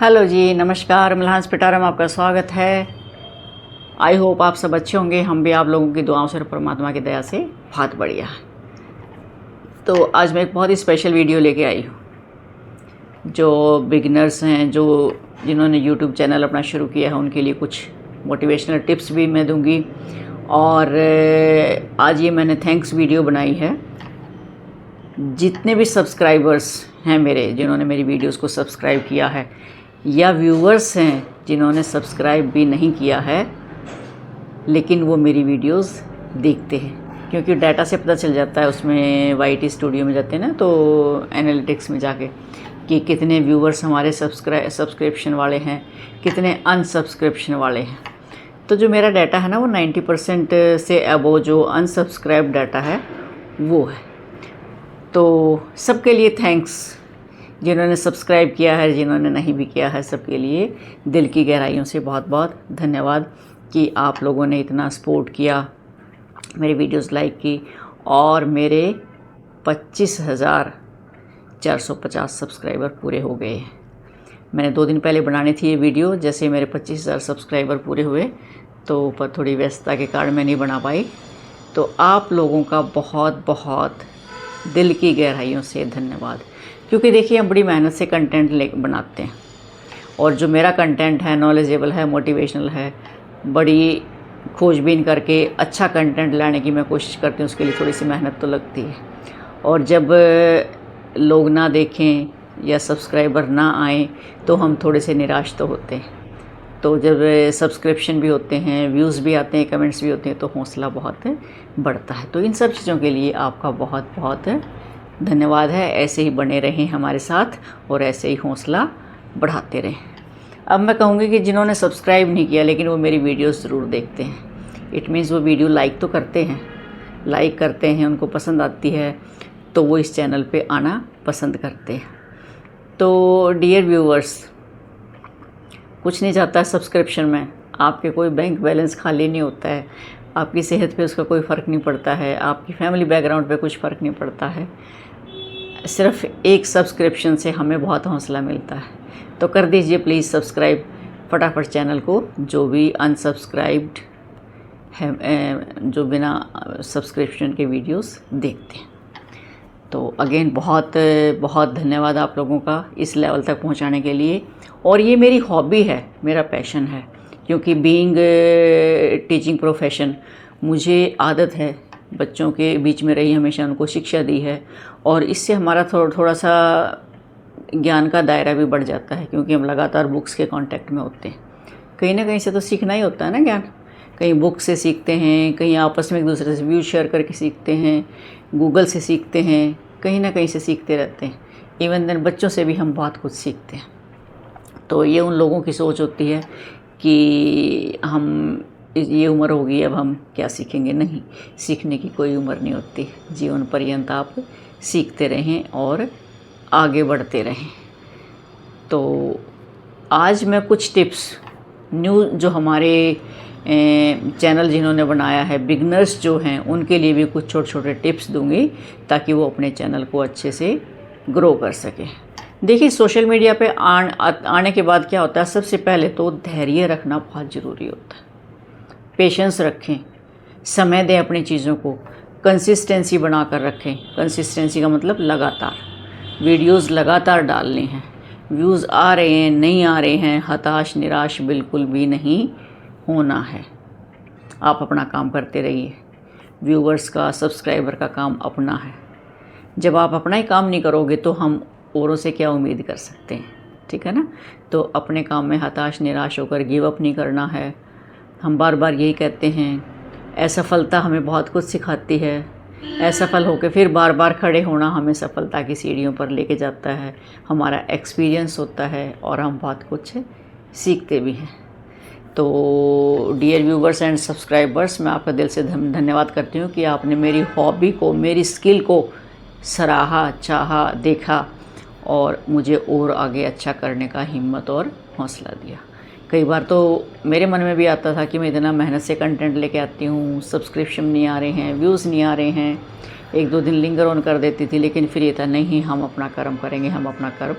Hello जी, नमस्कार। मल्हांस पिटारा में आपका स्वागत है। आई होप आप सब अच्छे होंगे। हम भी आप लोगों की दुआओं से और परमात्मा की दया से बहुत बढ़िया। तो आज मैं एक बहुत ही स्पेशल वीडियो लेके आई हूँ। जो बिगिनर्स हैं, जिन्होंने यूट्यूब चैनल अपना शुरू किया है, उनके लिए कुछ मोटिवेशनल टिप्स भी मैं दूँगी। और आज ये मैंने थैंक्स वीडियो बनाई है। जितने भी सब्सक्राइबर्स हैं मेरे, जिन्होंने मेरी वीडियोस को सब्सक्राइब किया है, या व्यूवर्स हैं जिन्होंने सब्सक्राइब भी नहीं किया है लेकिन वो मेरी वीडियोस देखते हैं, क्योंकि डाटा से पता चल जाता है। उसमें वाईटी स्टूडियो में जाते हैं ना, तो एनालिटिक्स में जाके कि कितने व्यूवर्स हमारे सब्सक्रिप्शन वाले हैं, कितने अनसब्सक्रिप्शन वाले हैं। तो जो मेरा डाटा है ना, वो 90% से अबो जो अनसब्सक्राइब डाटा है वो है। तो सबके लिए थैंक्स, जिन्होंने सब्सक्राइब किया है, जिन्होंने नहीं भी किया है, सबके लिए दिल की गहराइयों से बहुत बहुत धन्यवाद कि आप लोगों ने इतना सपोर्ट किया, मेरी वीडियोस लाइक की। और मेरे 25,450 सब्सक्राइबर पूरे हो गए हैं। मैंने 2 दिन पहले बनानी थी ये वीडियो। जैसे मेरे 25,000 सब्सक्राइबर पूरे हुए तो पर थोड़ी व्यस्तता के कारण मैं नहीं बना पाई। तो आप लोगों का बहुत बहुत दिल की गहराइयों से धन्यवाद, क्योंकि देखिए हम बड़ी मेहनत से कंटेंट बनाते हैं, और जो मेरा कंटेंट है नॉलेजेबल है, मोटिवेशनल है, बड़ी खोजबीन करके अच्छा कंटेंट लाने की मैं कोशिश करती हूँ। उसके लिए थोड़ी सी मेहनत तो लगती है। और जब लोग ना देखें या सब्सक्राइबर ना आए तो हम थोड़े से निराश तो होते हैं। तो जब सब्सक्रिप्शन भी होते हैं, व्यूज़ भी आते हैं, कमेंट्स भी होते हैं, तो हौसला बहुत बढ़ता है। तो इन सब चीज़ों के लिए आपका बहुत बहुत धन्यवाद है। ऐसे ही बने रहें हमारे साथ और ऐसे ही हौसला बढ़ाते रहें। अब मैं कहूँगी कि जिन्होंने सब्सक्राइब नहीं किया लेकिन वो मेरी वीडियोस ज़रूर देखते हैं, इट मीन्स वो वीडियो लाइक तो करते हैं, उनको पसंद आती है, तो वो इस चैनल पे आना पसंद करते हैं। तो डियर व्यूवर्स, कुछ नहीं जाता है सब्सक्रिप्शन में। आपके कोई बैंक बैलेंस खाली नहीं होता है, आपकी सेहत पे उसका कोई फ़र्क नहीं पड़ता है, आपकी फैमिली बैकग्राउंड पे कुछ फ़र्क नहीं पड़ता है। सिर्फ एक सब्सक्रिप्शन से हमें बहुत हौसला मिलता है। तो कर दीजिए प्लीज़ सब्सक्राइब फटाफट चैनल को, जो भी अनसब्सक्राइब्ड है, जो बिना सब्सक्रिप्शन के वीडियोस देखते हैं। तो अगेन बहुत बहुत धन्यवाद आप लोगों का इस लेवल तक पहुंचाने के लिए। और ये मेरी हॉबी है, मेरा पैशन है, क्योंकि बीइंग टीचिंग प्रोफेशन मुझे आदत है बच्चों के बीच में रही, हमेशा उनको शिक्षा दी है। और इससे हमारा थोड़ा सा ज्ञान का दायरा भी बढ़ जाता है, क्योंकि हम लगातार बुक्स के कांटेक्ट में होते हैं। कहीं ना कहीं से तो सीखना ही होता है ना ज्ञान। कहीं बुक से सीखते हैं, कहीं आपस में एक दूसरे से व्यूज़ शेयर करके सीखते हैं, गूगल से सीखते हैं, कहीं ना कहीं से सीखते रहते हैं। इवन देन बच्चों से भी हम बहुत कुछ सीखते हैं। तो ये उन लोगों की सोच होती है कि हम ये उम्र होगी, अब हम क्या सीखेंगे। नहीं, सीखने की कोई उम्र नहीं होती। जीवन पर्यंत आप सीखते रहें और आगे बढ़ते रहें। तो आज मैं कुछ टिप्स न्यू जो हमारे चैनल जिन्होंने बनाया है, बिगनर्स जो हैं, उनके लिए भी कुछ छोटे छोटे टिप्स दूंगी, ताकि वो अपने चैनल को अच्छे से ग्रो कर सकें। देखिए, सोशल मीडिया पे आने के बाद क्या होता है, सबसे पहले तो धैर्य रखना बहुत ज़रूरी होता है। पेशेंस रखें, समय दें अपनी चीज़ों को, कंसिस्टेंसी बना कर रखें। कंसिस्टेंसी का मतलब लगातार वीडियोस लगातार डालने हैं। व्यूज़ आ रहे हैं, नहीं आ रहे हैं, हताश निराश बिल्कुल भी नहीं होना है। आप अपना काम करते रहिए। व्यूवर्स का, सब्सक्राइबर का काम अपना है। जब आप अपना ही काम नहीं करोगे तो हम औरों से क्या उम्मीद कर सकते हैं, ठीक है ना। तो अपने काम में हताश निराश होकर गिव अप नहीं करना है। हम बार बार यही कहते हैं, असफलता हमें बहुत कुछ सिखाती है। असफल होकर फिर बार बार खड़े होना हमें सफलता की सीढ़ियों पर लेके जाता है। हमारा एक्सपीरियंस होता है और हम बहुत कुछ सीखते भी हैं। तो डियर व्यूवर्स एंड सब्सक्राइबर्स, मैं आपका दिल से धन्यवाद करती हूँ कि आपने मेरी हॉबी को, मेरी स्किल को सराहा, चाहा, देखा और मुझे और आगे अच्छा करने का हिम्मत और हौसला दिया। कई बार तो मेरे मन में भी आता था कि मैं इतना मेहनत से कंटेंट लेके आती हूँ, सब्सक्रिप्शन नहीं आ रहे हैं, व्यूज़ नहीं आ रहे हैं, 1-2 दिन लिंगर ऑन कर देती थी, लेकिन फिर ये था नहीं, हम अपना कर्म करेंगे, हम अपना कर्म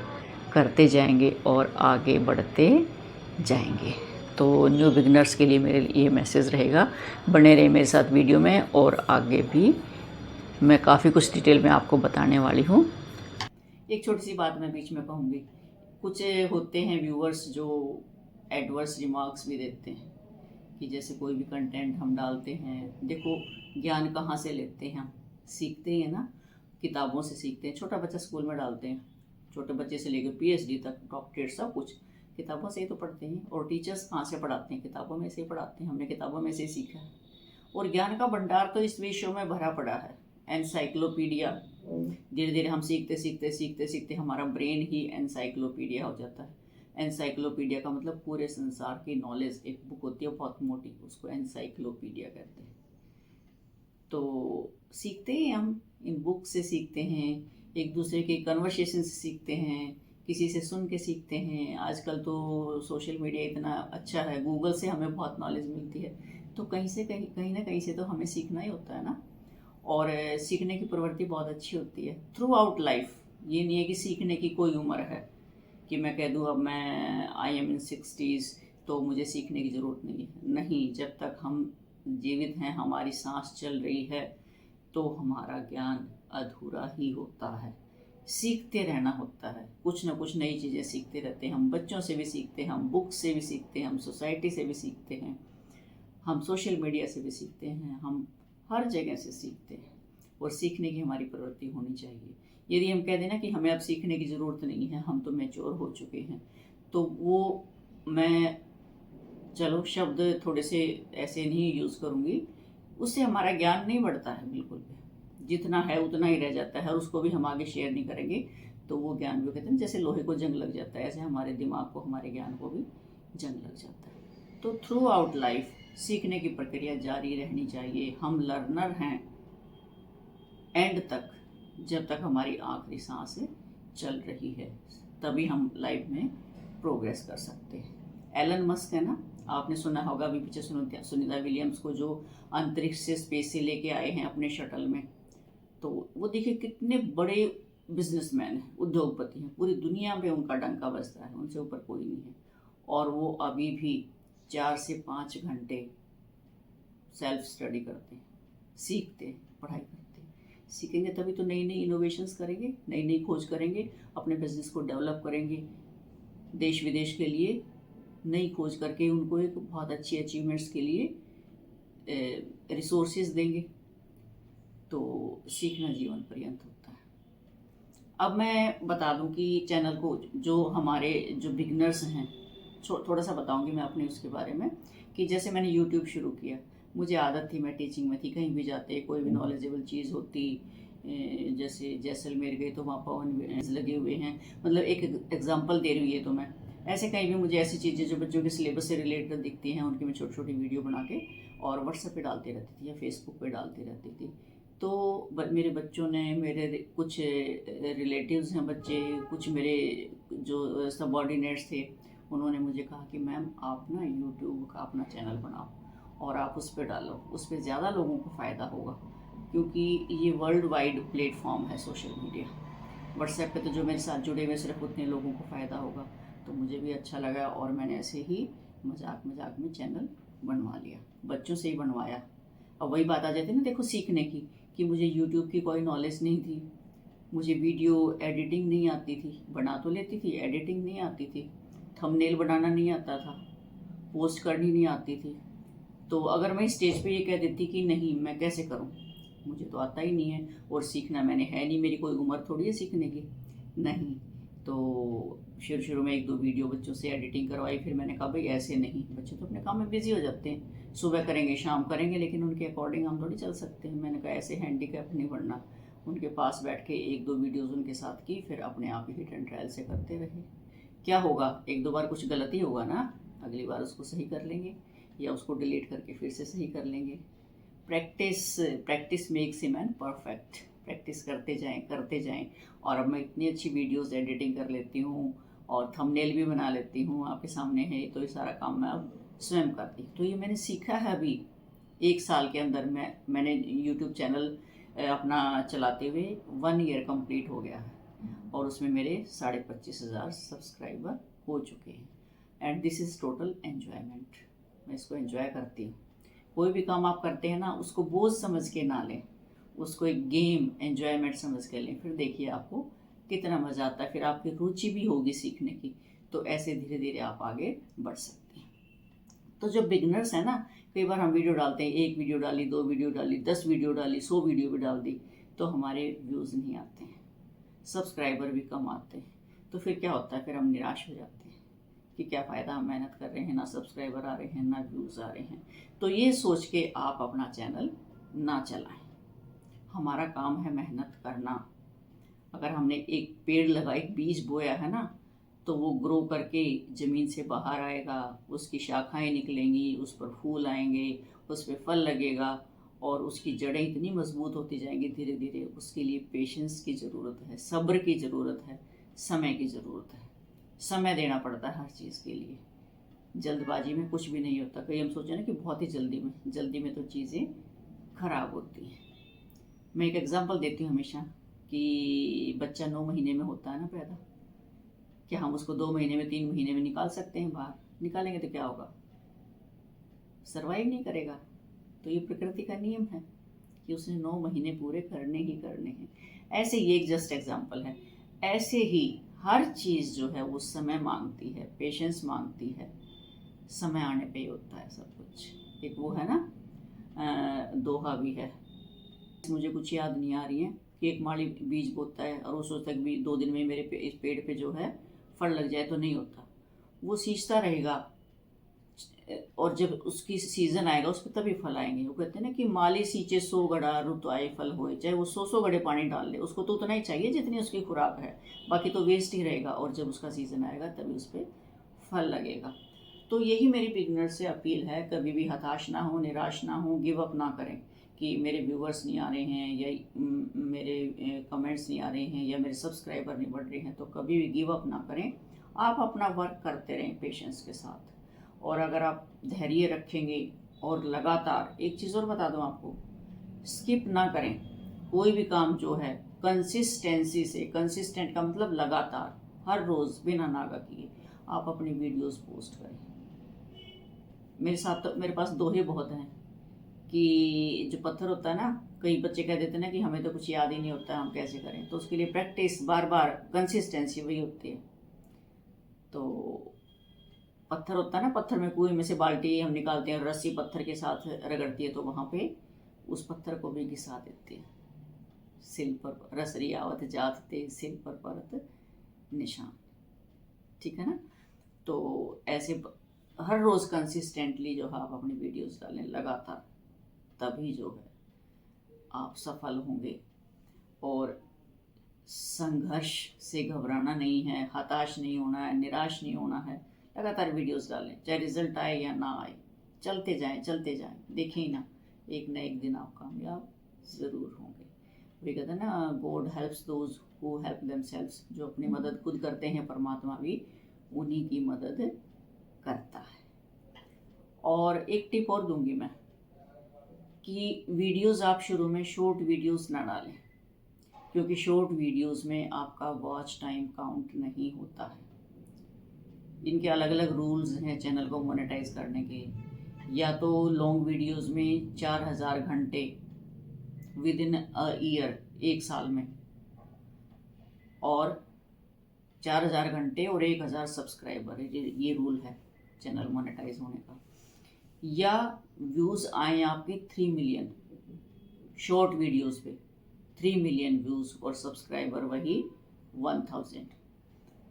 करते जाएंगे और आगे बढ़ते जाएंगे। तो न्यू बिगनर्स के लिए मेरे ये मैसेज रहेगा, बने रहे मेरे साथ वीडियो में, और आगे भी मैं काफ़ी कुछ डिटेल में आपको बताने वाली हूँ। एक छोटी सी बात मैं बीच में कहूँगी, कुछ होते हैं व्यूअर्स जो एडवर्स रिमार्क्स भी देते हैं कि जैसे कोई भी कंटेंट हम डालते हैं, देखो ज्ञान कहाँ से लेते हैं, हम सीखते हैं ना, किताबों से सीखते हैं। छोटा बच्चा स्कूल में डालते हैं, छोटे बच्चे से लेकर PhD तक, डॉक्टरेट, सब कुछ किताबों से ही तो पढ़ते हैं। और टीचर्स कहाँ से पढ़ाते हैं? किताबों में से ही पढ़ाते हैं, हमने किताबों में से ही सीखा है। और ज्ञान का भंडार तो इस विषयों में भरा पड़ा है, एनसाइक्लोपीडिया। धीरे धीरे हम सीखते सीखते सीखते सीखते हमारा ब्रेन ही एनसाइक्लोपीडिया हो जाता है। एनसाइक्लोपीडिया का मतलब पूरे संसार की नॉलेज। एक बुक होती है बहुत मोटी, उसको एनसाइक्लोपीडिया कहते हैं। तो सीखते हैं हम, इन बुक से सीखते हैं, एक दूसरे के कन्वर्सेशन से सीखते हैं, किसी से सुन के सीखते हैं। आजकल तो सोशल मीडिया इतना अच्छा है, गूगल से हमें बहुत नॉलेज मिलती है। तो कहीं ना कहीं से तो हमें सीखना ही होता है ना। और सीखने की प्रवृत्ति बहुत अच्छी होती है थ्रू आउट लाइफ। ये नहीं है कि सीखने की कोई उम्र है कि मैं कह दूँ अब मैं आई एम इन 60s तो मुझे सीखने की ज़रूरत नहीं है। नहीं, जब तक हम जीवित हैं, हमारी सांस चल रही है, तो हमारा ज्ञान अधूरा ही होता है। सीखते रहना होता है, कुछ ना कुछ नई चीज़ें सीखते रहते हैं। हम बच्चों से भी सीखते हैं, हम बुक से भी सीखते हैं, हम सोसाइटी से भी सीखते हैं, हम सोशल मीडिया से भी सीखते हैं, हम हर जगह से सीखते हैं। और सीखने की हमारी प्रवृत्ति होनी चाहिए। यदि हम कह दें ना कि हमें अब सीखने की ज़रूरत नहीं है, हम तो मैच्योर हो चुके हैं, तो वो मैं चलो शब्द थोड़े से ऐसे नहीं यूज़ करूँगी, उससे हमारा ज्ञान नहीं बढ़ता है बिल्कुल भी। जितना है उतना ही रह जाता है, और उसको भी हम आगे शेयर नहीं करेंगे तो वो ज्ञान भी, कहते हैं जैसे लोहे को जंग लग जाता है, ऐसे हमारे दिमाग को, हमारे ज्ञान को भी जंग लग जाता है। तो थ्रू आउट लाइफ सीखने की प्रक्रिया जारी रहनी चाहिए। हम लर्नर हैं एंड तक, जब तक हमारी आखिरी सांस चल रही है, तभी हम लाइफ में प्रोग्रेस कर सकते हैं। एलन मस्क है ना, आपने सुना होगा, अभी पीछे सुनीता विलियम्स को जो अंतरिक्ष से स्पेस से लेके आए हैं अपने शटल में, तो वो देखिए कितने बड़े बिजनेसमैन हैं, उद्योगपति हैं, पूरी दुनिया में उनका डंका बजता है, उनसे ऊपर कोई नहीं है। और वो अभी भी 4 से 5 घंटे सेल्फ स्टडी करते हैं, सीखते हैं, पढ़ाई करते हैं। सीखेंगे तभी तो नई नई इनोवेशंस करेंगे, नई नई खोज करेंगे, अपने बिजनेस को डेवलप करेंगे, देश विदेश के लिए नई खोज करके उनको एक बहुत अच्छी अचीवमेंट्स के लिए रिसोर्सेज देंगे। तो सीखना जीवन पर्यंत होता है। अब मैं बता दूं कि चैनल को जो हमारे जो बिगनर्स हैं, थोड़ा सा बताऊंगी मैं अपने उसके बारे में, कि जैसे मैंने यूट्यूब शुरू किया, मुझे आदत थी, मैं टीचिंग में थी, कहीं भी जाते कोई भी नॉलेजेबल चीज़ होती, जैसे जैसलमेर गए तो वहाँ पवन लगे हुए हैं, मतलब एक एग्जांपल दे रही हूँ ये तो मैं, ऐसे कहीं भी मुझे ऐसी चीज़ें जो बच्चों के सिलेबस से रिलेटेड दिखती हैं, उनकी मैं छोटी छोटी वीडियो बना के और व्हाट्सएप पे डालती रहती थी या फेसबुक पे डालती रहती थी। तो मेरे बच्चों ने, मेरे कुछ रिलेटिव्स हैं बच्चे, कुछ मेरे जो सबॉर्डिनेट्स थे, उन्होंने मुझे कहा कि मैम आप ना यूट्यूब का अपना चैनल बनाओ और आप उस पर डालो, उस पर ज़्यादा लोगों को फ़ायदा होगा, क्योंकि ये वर्ल्ड वाइड प्लेटफॉर्म है सोशल मीडिया। व्हाट्सएप पे तो जो मेरे साथ जुड़े हुए सिर्फ उतने लोगों को फ़ायदा होगा। तो मुझे भी अच्छा लगा और मैंने ऐसे ही मजाक मजाक में चैनल बनवा लिया, बच्चों से ही बनवाया। अब वही बात आ जाती है ना, देखो सीखने की, कि मुझे यूट्यूब की कोई नॉलेज नहीं थी, मुझे वीडियो एडिटिंग नहीं आती थी, बना तो लेती थी, एडिटिंग नहीं आती थी, थंबनेल बनाना नहीं आता था, पोस्ट करनी नहीं आती थी। तो अगर मैं स्टेज पे ये कह देती कि नहीं मैं कैसे करूं, मुझे तो आता ही नहीं है और सीखना मैंने है नहीं, मेरी कोई उम्र थोड़ी है सीखने की, नहीं। तो शुरू में 1-2 वीडियो बच्चों से एडिटिंग करवाई, फिर मैंने कहा भाई ऐसे नहीं, बच्चे तो अपने काम में बिजी हो जाते हैं, सुबह करेंगे शाम करेंगे, लेकिन उनके अकॉर्डिंग हम थोड़ी चल सकते हैं। मैंने कहा ऐसे हैंडीकैप नहीं बढ़ना। उनके पास बैठ के 1-2 वीडियोज़ उनके साथ की, फिर अपने आप ही हिट एंड ट्रायल से करते रहे। क्या होगा, 1-2 बार कुछ गलती होगा ना, अगली बार उसको सही कर लेंगे या उसको डिलीट करके फिर से सही कर लेंगे। Practice makes a man perfect. Practice करते जाएं। और अब मैं इतनी अच्छी वीडियोस एडिटिंग कर लेती हूँ और थंबनेल भी बना लेती हूँ, आपके सामने है, तो ये सारा काम मैं अब स्वयं करती हूँ। तो ये मैंने सीखा है अभी 1 साल के अंदर। मैंने यूट्यूब चैनल अपना चलाते हुए 1 ईयर कंप्लीट हो गया है और उसमें मेरे 25,500 सब्सक्राइबर हो चुके हैं। And this is total enjoyment. मैं इसको एंजॉय करती हूँ। कोई भी काम आप करते हैं ना, उसको बोझ समझ के ना लें, उसको एक गेम एन्जॉयमेंट समझ के लें। फिर देखिए आपको कितना मज़ा आता है, फिर आपकी रुचि भी होगी सीखने की। तो ऐसे धीरे धीरे आप आगे बढ़ सकते हैं। तो जो बिगनर्स हैं ना, कई बार हम वीडियो डालते हैं, 1 वीडियो डाली, 2 वीडियो डाली, 10 वीडियो डाली, 100 वीडियो भी डाल दी, तो हमारे व्यूज़ नहीं आते हैं, सब्सक्राइबर भी कम आते हैं। तो फिर क्या होता है, फिर हम निराश हो जाते हैं कि क्या फ़ायदा, हम मेहनत कर रहे हैं, ना सब्सक्राइबर आ रहे हैं, ना व्यूज़ आ रहे हैं। तो ये सोच के आप अपना चैनल ना चलाएं। हमारा काम है मेहनत करना। अगर हमने एक पेड़ लगा, एक बीज बोया है ना, तो वो ग्रो करके ज़मीन से बाहर आएगा, उसकी शाखाएं निकलेंगी, उस पर फूल आएंगे, उस पर फल लगेगा और उसकी जड़ें इतनी मजबूत होती जाएंगी धीरे धीरे। उसके लिए पेशेंस की ज़रूरत है, सब्र की ज़रूरत है, समय की ज़रूरत है। समय देना पड़ता है हर चीज़ के लिए। जल्दबाजी में कुछ भी नहीं होता। कई हम सोचें ना कि बहुत ही जल्दी में तो चीज़ें खराब होती हैं। मैं एक एग्जांपल देती हूँ हमेशा कि बच्चा 9 महीने में होता है ना पैदा, क्या हम उसको 2 महीने में, 3 महीने में निकाल सकते हैं बाहर? निकालेंगे तो क्या होगा? सर्वाइव नहीं करेगा। तो ये प्रकृति का नियम है कि उसने 9 महीने पूरे करने ही करने हैं। ऐसे ही एक जस्ट एग्जांपल है। ऐसे ही हर चीज़ जो है वो समय मांगती है, पेशेंस मांगती है। समय आने पे ही होता है सब कुछ। एक वो है ना, दोहा भी है, मुझे कुछ याद नहीं आ रही है, कि एक माली बीज बोता है और वो सोचता है कि 2 दिन में मेरे इस पेड़ पे जो है फल लग जाए, तो नहीं होता। वो सींचता रहेगा और जब उसकी सीजन आएगा उस पर तभी फल आएंगे। वो कहते हैं ना कि माली सींचे 100 घड़ा रुत आए फल होए। चाहे वो 100 घड़े पानी डाल ले, उसको तो उतना ही चाहिए जितनी उसकी खुराक है, बाकी तो वेस्ट ही रहेगा। और जब उसका सीजन आएगा तभी उस पर फल लगेगा। तो यही मेरी बिगनर से अपील है, कभी भी हताश ना हो, निराश ना हो, गिव अप ना करें कि मेरे व्यूवर्स नहीं आ रहे हैं या मेरे कमेंट्स नहीं आ रहे हैं या मेरे सब्सक्राइबर नहीं बढ़ रहे हैं। तो कभी भी गिव अप ना करें। आप अपना वर्क करते रहें पेशेंस के साथ। और अगर आप धैर्य रखेंगे और लगातार, एक चीज़ और बता दूं आपको, स्किप ना करें कोई भी काम जो है, कंसिस्टेंसी से। कंसिस्टेंट का मतलब लगातार, हर रोज़ बिना नागा किए आप अपनी वीडियोस पोस्ट करें। मेरे साथ तो, मेरे पास दोहे बहुत हैं कि जो पत्थर होता है ना, कई बच्चे कह देते हैं ना कि हमें तो कुछ याद ही नहीं होता, हम कैसे करें। तो उसके लिए प्रैक्टिस, बार बार कंसिस्टेंसी वही होती है। तो पत्थर होता है ना, पत्थर में, कुएं में से बाल्टी हम निकालते हैं, रस्सी पत्थर के साथ रगड़ती है तो वहाँ पे उस पत्थर को भी घिसा देते हैं। सिल पर रसरी आवत जात ते, सिल पर परत निशान। ठीक है ना? तो ऐसे हर रोज़ कंसिस्टेंटली जो है आप अपनी वीडियोस डालें लगातार, तभी जो है आप सफल होंगे। और संघर्ष से घबराना नहीं है, हताश नहीं होना है, निराश नहीं होना है। लगातार वीडियोस डालें, चाहे रिजल्ट आए या ना आए, चलते जाएं, देखें ही ना, एक न एक दिन आप कामयाब ज़रूर होंगे। वे कहते हैं ना, God helps those who help themselves. जो अपनी मदद खुद करते हैं, परमात्मा भी उन्हीं की मदद करता है। और एक टिप और दूंगी मैं कि वीडियोस आप शुरू में शॉर्ट वीडियोस ना डालें, क्योंकि शॉर्ट वीडियोस में आपका वॉच टाइम काउंट नहीं होता है। इनके अलग अलग रूल्स हैं चैनल को मोनेटाइज करने के। या तो लॉन्ग वीडियोस में 4000 घंटे विद इन अ ईयर, 1 साल में, और 4000 घंटे और 1000 सब्सक्राइबर, ये रूल है चैनल मोनेटाइज होने का। या व्यूज़ आए आपके 3 मिलियन शॉर्ट वीडियोस पे, 3 मिलियन व्यूज़ और सब्सक्राइबर वही 1000।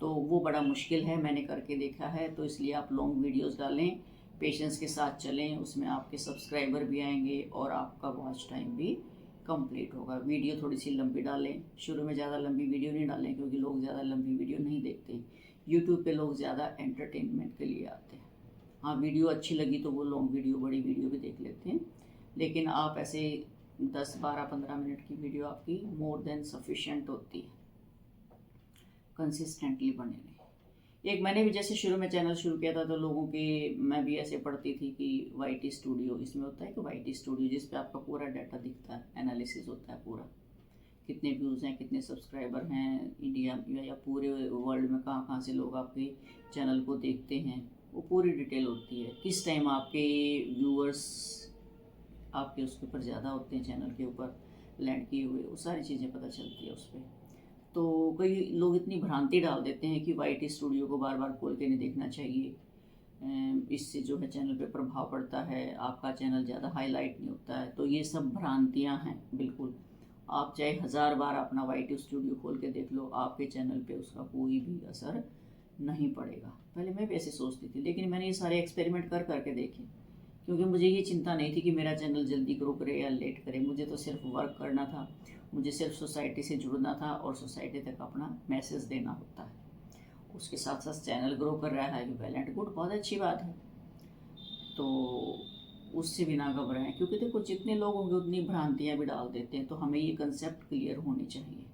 तो वो बड़ा मुश्किल है, मैंने करके देखा है। तो इसलिए आप लॉन्ग वीडियोस डालें, पेशेंस के साथ चलें, उसमें आपके सब्सक्राइबर भी आएंगे और आपका वॉच टाइम भी कंप्लीट होगा। वीडियो थोड़ी सी लंबी डालें, शुरू में ज़्यादा लंबी वीडियो नहीं डालें, क्योंकि लोग ज़्यादा लंबी वीडियो नहीं देखते। यूट्यूब पे लोग ज़्यादा एंटरटेनमेंट के लिए आते हैं। हाँ, वीडियो अच्छी लगी तो वो लॉन्ग वीडियो, बड़ी वीडियो भी देख लेते हैं, लेकिन आप ऐसे 10, 12, 15 मिनट की वीडियो आपकी मोर देन सफिशिएंट होती है। कंसिस्टेंटली बने रहें। एक मैंने भी जैसे शुरू में चैनल शुरू किया था तो लोगों के, मैं भी ऐसे पढ़ती थी कि YT स्टूडियो, इसमें होता है कि YT स्टूडियो जिस पे आपका पूरा डाटा दिखता है, एनालिसिस होता है पूरा, कितने व्यूज़ हैं, कितने सब्सक्राइबर हैं इंडिया में या पूरे वर्ल्ड में, कहाँ कहाँ से लोग आपके चैनल को देखते हैं, वो पूरी डिटेल होती है। किस टाइम आपके व्यूअर्स आपके उसके ऊपर ज़्यादा होते हैं, चैनल के ऊपर लैंड किए हुए, वो सारी चीज़ें पता चलती है उस पर। तो कई लोग इतनी भ्रांति डाल देते हैं कि YT स्टूडियो को बार बार खोल के नहीं देखना चाहिए, इससे जो है चैनल पे प्रभाव पड़ता है, आपका चैनल ज़्यादा हाईलाइट नहीं होता है। तो ये सब भ्रांतियाँ हैं बिल्कुल। आप चाहे 1000 बार अपना YT स्टूडियो खोल के देख लो, आपके चैनल पे उसका कोई भी असर नहीं पड़ेगा। पहले मैं भी ऐसे सोचती थी, लेकिन मैंने ये सारे एक्सपेरिमेंट कर करके देखे, क्योंकि मुझे ये चिंता नहीं थी कि मेरा चैनल जल्दी ग्रो करे या लेट करे। मुझे तो सिर्फ वर्क करना था, मुझे सिर्फ सोसाइटी से जुड़ना था और सोसाइटी तक अपना मैसेज देना होता है। उसके साथ साथ चैनल ग्रो कर रहा है, वेल एंड गुड, बहुत अच्छी बात है। तो उससे भी ना घबराएं, क्योंकि देखो जितने लोग होंगे उतनी भ्रांतियाँ भी डाल देते हैं। तो हमें ये कंसेप्ट क्लियर होनी चाहिए,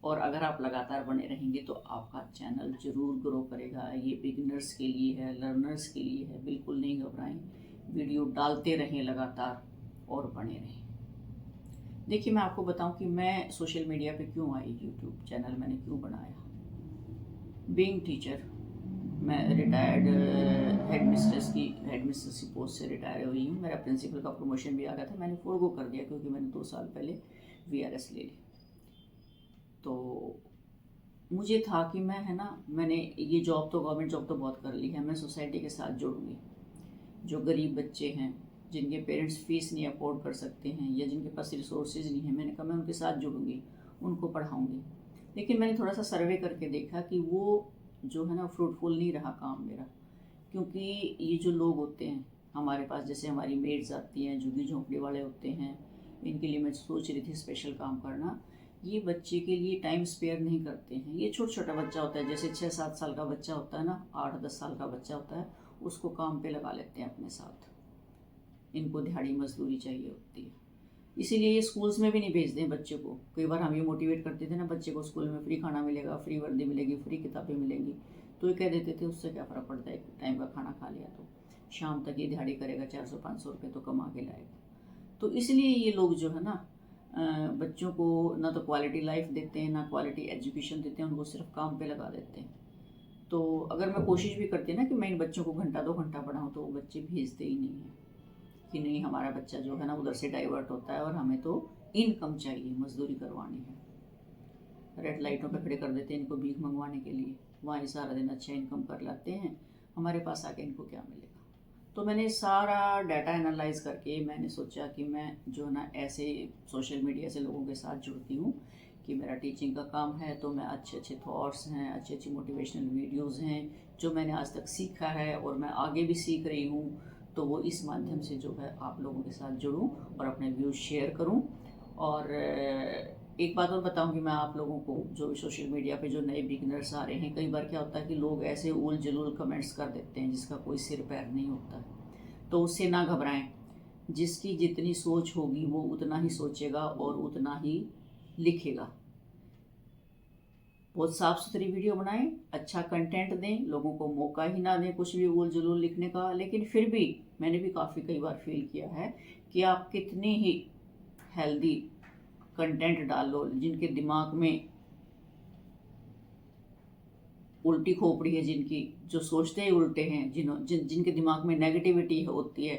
और अगर आप लगातार बने रहेंगे तो आपका चैनल ज़रूर ग्रो करेगा। ये बिगिनर्स के लिए है, लर्नर्स के लिए है, बिल्कुल नहीं घबराएं। वीडियो डालते रहें लगातार और बने रहें। देखिए, मैं आपको बताऊं कि मैं सोशल मीडिया पे क्यों आई, यूट्यूब चैनल मैंने क्यों बनाया। बीइंग टीचर, मैं रिटायर्ड हेडमिस्ट्रेस की पोस्ट से रिटायर हुई हूँ। मेरा प्रिंसिपल का प्रमोशन भी आ गया था, मैंने फोरगो कर दिया क्योंकि मैंने 2 साल पहले VRS ले ली। तो मुझे था कि मैं, है ना, मैंने ये जॉब तो, गवर्नमेंट जॉब तो बहुत कर ली है, मैं सोसाइटी के साथ जुड़ूंगी। जो गरीब बच्चे हैं, जिनके पेरेंट्स फीस नहीं अफोर्ड कर सकते हैं या जिनके पास रिसोर्सेज नहीं है, मैंने कहा मैं उनके साथ जुड़ूंगी, उनको पढ़ाऊंगी। लेकिन मैंने थोड़ा सा सर्वे करके देखा कि वो जो है ना, फ्रूटफुल नहीं रहा काम मेरा। क्योंकि ये जो लोग होते हैं हमारे पास, जैसे हमारी मेड्स आती हैं, झुग्गी झोंपड़ी वाले होते हैं, इनके लिए मैं सोच रही थी स्पेशल काम करना। ये बच्चे के लिए टाइम स्पेयर नहीं करते हैं। ये छोटा बच्चा होता है, जैसे 6-7 साल का बच्चा होता है ना, 8-10 साल का बच्चा होता है, उसको काम पे लगा लेते हैं अपने साथ। इनको दिहाड़ी मजदूरी चाहिए होती है, इसीलिए ये स्कूल्स में भी नहीं भेजते हैं बच्चे को। कई बार हम ये मोटिवेट करते थे ना बच्चे को, स्कूल में फ्री खाना मिलेगा, फ्री वर्दी मिलेगी, फ्री किताबें मिलेंगी, तो ये कह देते थे उससे क्या फ़र्क पड़ता है, एक टाइम का खाना खा लिया तो शाम तक ये दिहाड़ी करेगा, 400-500 रुपये तो कमा के लाएगा। तो इसलिए ये लोग जो है ना, बच्चों को ना तो क्वालिटी लाइफ देते हैं, ना क्वालिटी एजुकेशन देते हैं, उनको सिर्फ काम पे लगा देते हैं। तो अगर मैं कोशिश भी करती ना कि मैं इन बच्चों को 1-2 घंटा पढ़ाऊँ, तो वो बच्चे भेजते ही नहीं हैं कि नहीं, हमारा बच्चा जो है ना उधर से डाइवर्ट होता है और हमें तो इनकम चाहिए, मजदूरी करवानी है। रेड लाइटों पे खड़े कर देते हैं इनको भीख मंगवाने के लिए, वहाँ ही सारा दिन अच्छा इनकम कर लाते हैं, हमारे पास आके इनको क्या मिलेगा। तो मैंने सारा डाटा एनालाइज करके मैंने सोचा कि मैं जो है ना ऐसे सोशल मीडिया से लोगों के साथ जुड़ती हूँ कि मेरा टीचिंग का काम है, तो मैं अच्छे थॉट्स हैं, अच्छी मोटिवेशनल वीडियोस हैं जो मैंने आज तक सीखा है और मैं आगे भी सीख रही हूँ, तो वो इस माध्यम से जो है आप लोगों के साथ जुड़ूँ और अपने व्यूज़ शेयर करूँ। और एक बात और बताऊंगी मैं आप लोगों को, जो सोशल मीडिया पे जो नए बिगिनर्स आ रहे हैं, कई बार क्या होता है कि लोग ऐसे उल जलूल कमेंट्स कर देते हैं जिसका कोई सिर पैर नहीं होता है। तो उससे ना घबराएं, जिसकी जितनी सोच होगी वो उतना ही सोचेगा और उतना ही लिखेगा। बहुत साफ़ सुथरी वीडियो बनाएं, अच्छा कंटेंट दें, लोगों को मौका ही ना दें कुछ भी उल जलूल लिखने का। लेकिन फिर भी मैंने भी कई बार फील किया है कि आप कितनी ही हेल्दी कंटेंट डालो, जिनके दिमाग में उल्टी खोपड़ी है, जिनकी जो सोचते ही उल्टे हैं, जिनके दिमाग में नेगेटिविटी होती है,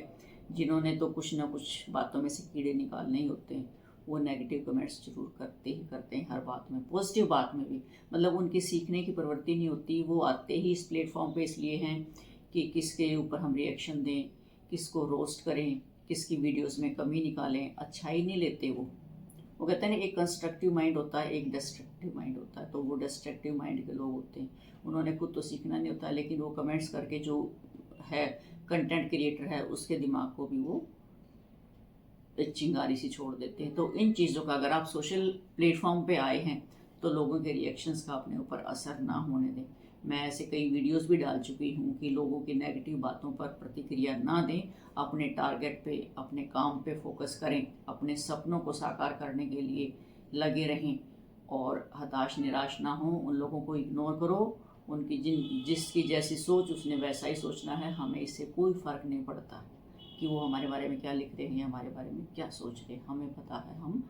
जिन्होंने तो कुछ ना कुछ बातों में से कीड़े निकालने ही होते हैं, वो नेगेटिव कमेंट्स जरूर करते हैं हर बात में, पॉजिटिव बात में भी। मतलब उनकी सीखने की प्रवृत्ति नहीं होती, वो आते ही इस प्लेटफॉर्म पे इसलिए हैं कि किसके ऊपर हम रिएक्शन दें, किसको रोस्ट करें, किसकी वीडियोस में कमी निकालें। अच्छाई नहीं लेते वो कहते हैं ना, एक कंस्ट्रक्टिव माइंड होता है, एक डिस्ट्रक्टिव माइंड होता है। तो वो डिस्ट्रक्टिव माइंड के लोग होते हैं, उन्होंने खुद तो सीखना नहीं होता, लेकिन वो कमेंट्स करके जो है कंटेंट क्रिएटर है उसके दिमाग को भी वो एक चिंगारी सी छोड़ देते हैं। तो इन चीज़ों का, अगर आप सोशल प्लेटफॉर्म पे आए हैं तो लोगों के रिएक्शंस का अपने ऊपर असर ना होने दें। मैं ऐसे कई वीडियोस भी डाल चुकी हूँ कि लोगों की नेगेटिव बातों पर प्रतिक्रिया ना दें, अपने टारगेट पे, अपने काम पे फोकस करें, अपने सपनों को साकार करने के लिए लगे रहें और हताश निराश ना हो। उन लोगों को इग्नोर करो, उनकी जिसकी जैसी सोच उसने वैसा ही सोचना है, हमें इससे कोई फ़र्क नहीं पड़ता कि वो हमारे बारे में क्या लिख रहे हैं, हमारे बारे में क्या सोच रहे हैं। हमें पता है हम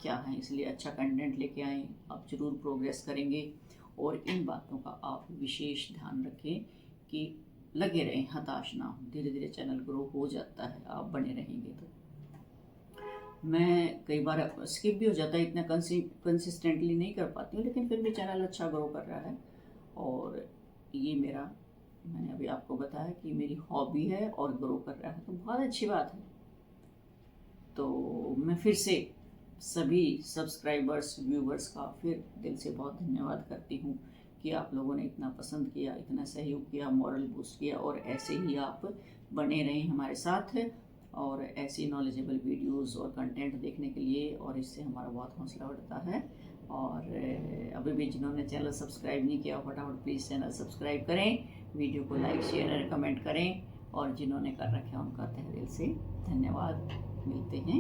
क्या हैं, इसलिए अच्छा कंटेंट लेके आएँ। आप ज़रूर प्रोग्रेस करेंगे और इन बातों का आप विशेष ध्यान रखें कि लगे रहें, हताश ना हो। धीरे धीरे चैनल ग्रो हो जाता है, आप बने रहेंगे तो। मैं कई बार स्किप भी हो जाता है, इतना कंसिस्टेंटली नहीं कर पाती हूँ, लेकिन फिर भी चैनल अच्छा ग्रो कर रहा है। और ये मेरा, मैंने अभी आपको बताया कि मेरी हॉबी है और ग्रो कर रहा है, तो बहुत अच्छी बात है। तो मैं फिर से सभी सब्सक्राइबर्स, व्यूवर्स का फिर दिल से बहुत धन्यवाद करती हूँ कि आप लोगों ने इतना पसंद किया, इतना सहयोग किया, मॉरल बूस्ट किया, और ऐसे ही आप बने रहें हमारे साथ। और ऐसी नॉलेजेबल वीडियोस और कंटेंट देखने के लिए, और इससे हमारा बहुत हौसला बढ़ता है। और अभी भी जिन्होंने चैनल सब्सक्राइब नहीं किया, फटाफट प्लीज़ चैनल सब्सक्राइब करें, वीडियो को लाइक, शेयर, कमेंट करें, और जिन्होंने कर रखे हैं उनका तहे दिल से धन्यवाद। मिलते हैं